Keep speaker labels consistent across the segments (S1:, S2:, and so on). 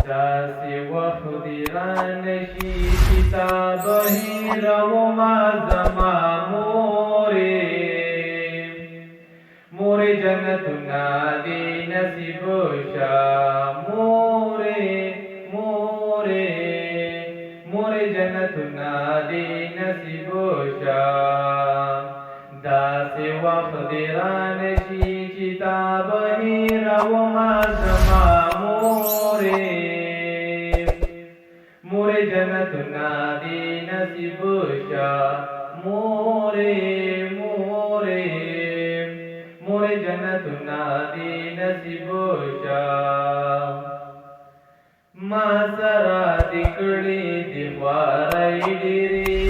S1: داسې وخت رانشي چې تا بهیرومه زما مورې جنتونه دې نصیب شه مورې جنتونه دې نصیب شه داسې وخت رانشي چې تا بهیرومه زما مورې جنتونه دې نصیب شه مورې جنتونه دې نصیب شه ما سره دې کړې دې خوارۍ ډېرې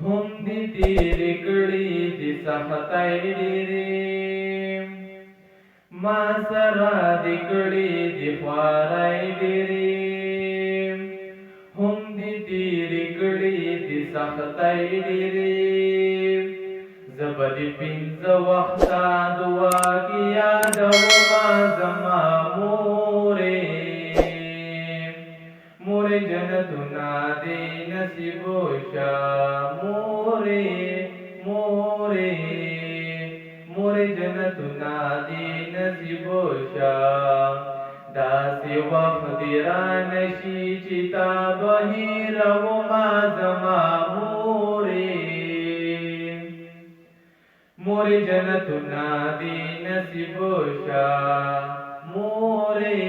S1: هم دې تېرې کړې دې سختۍ ډېرې ما سره دې کړې دې خوارۍ ډېرې هم دې تېرې کړې دې سختۍ ډېرې زه به دې پنځه وخته دعا کې یادومه زما مورې جنتونه دې نصیب شه مورې جنتونه دې نصیب شه داسې وخت رانشي چې تا بهیرومه زما مورې جنتونه دې نصیب شه مورې